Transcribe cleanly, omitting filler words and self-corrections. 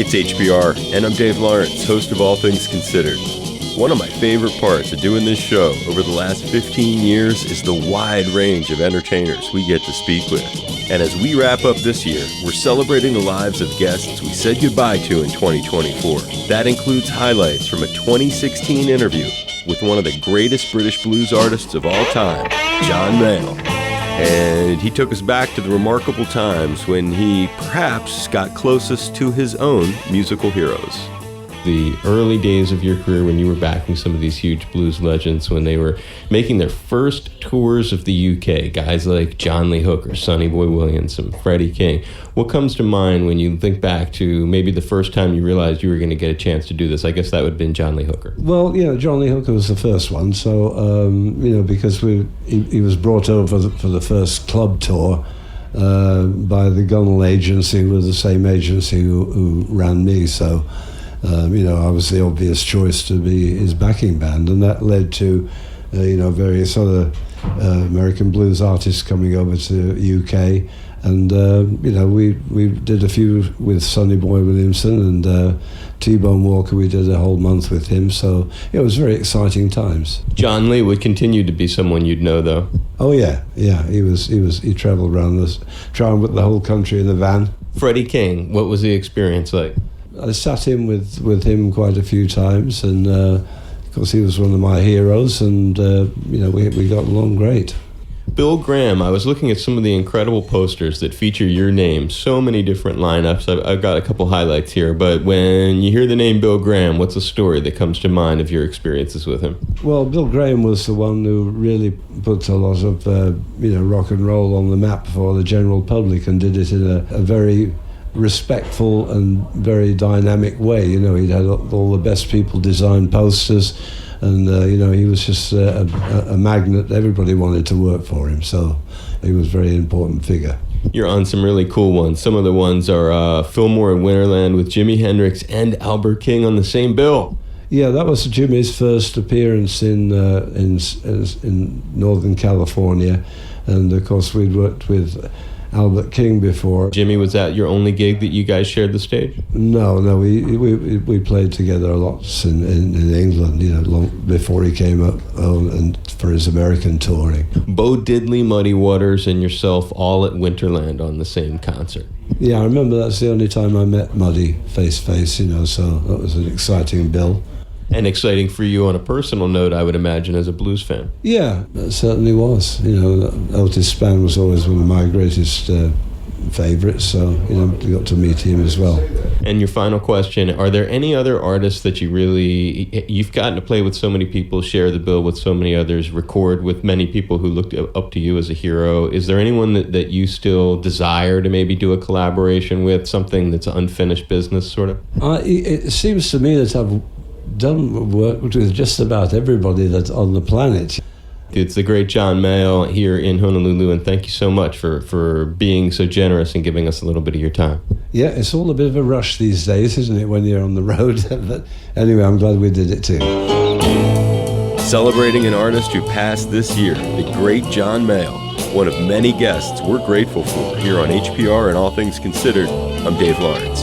It's HBR, and I'm Dave Lawrence, host of All Things Considered. One of my favorite parts of doing this show over the last 15 years is the wide range of entertainers we get to speak with. And as we wrap up this year, we're celebrating the lives of guests we said goodbye to in 2024. That includes highlights from a 2016 interview with one of the greatest British blues artists of all time, John Mayall. And he took us back to the remarkable times when he perhaps got closest to his own musical heroes. The early days of your career when you were backing some of these huge blues legends, when they were making their first tours of the UK, guys like John Lee Hooker, Sonny Boy Williams, and Freddie King. What comes to mind when you think back to maybe the first time you realized you were going to get a chance to do this? I guess that would have been John Lee Hooker. Well, John Lee Hooker was the first one. So, because he was brought over for the first club tour by the Gunnell agency, who was the same agency who ran me. So, I was the obvious choice to be his backing band, and that led to, various other American blues artists coming over to UK, and we did a few with Sonny Boy Williamson and T-Bone Walker. We did a whole month with him, so it was very exciting times. John Lee would continue to be someone you'd know, though. Oh yeah, he traveled around with the whole country in a van. Freddie King, what was the experience like? I sat in with him quite a few times, and of course he was one of my heroes, and we got along great. Bill Graham, I was looking at some of the incredible posters that feature your name, so many different lineups. I've got a couple highlights here, but when you hear the name Bill Graham, what's a story that comes to mind of your experiences with him? Well, Bill Graham was the one who really put a lot of rock and roll on the map for the general public, and did it in a very respectful and very dynamic way. He'd had all the best people design posters, and he was just a magnet. Everybody wanted to work for him, so he was a very important figure. You're on some really cool ones. Some of the ones are Fillmore and Winterland with Jimi Hendrix and Albert King on the same bill. Yeah, that was Jimmy's first appearance in Northern California, and of course we'd worked with Albert King before. Jimmy, was that your only gig that you guys shared the stage? No, we played together a lot in England, long before he came up and for his American touring. Bo Diddley, Muddy Waters, and yourself all at Winterland on the same concert. Yeah, I remember that's the only time I met Muddy face to face, so that was an exciting bill. And exciting for you on a personal note, I would imagine, as a blues fan. Yeah, it certainly was. Otis Spann was always one of my greatest favorites, so, we got to meet him as well. And your final question, are there any other artists that you've gotten to play with so many people, share the bill with so many others, record with many people who looked up to you as a hero? Is there anyone that you still desire to maybe do a collaboration with, something that's unfinished business, sort of? It seems to me that I've done work with just about everybody that's on the planet. It's the great John Mayall here in Honolulu, and thank you so much for being so generous and giving us a little bit of your time. Yeah, it's all a bit of a rush these days, isn't it, when you're on the road? But anyway, I'm glad we did it too. Celebrating an artist who passed this year, the great John Mayall, one of mmany guests we're grateful for here on HPR and All Things Considered. I'm Dave Lawrence.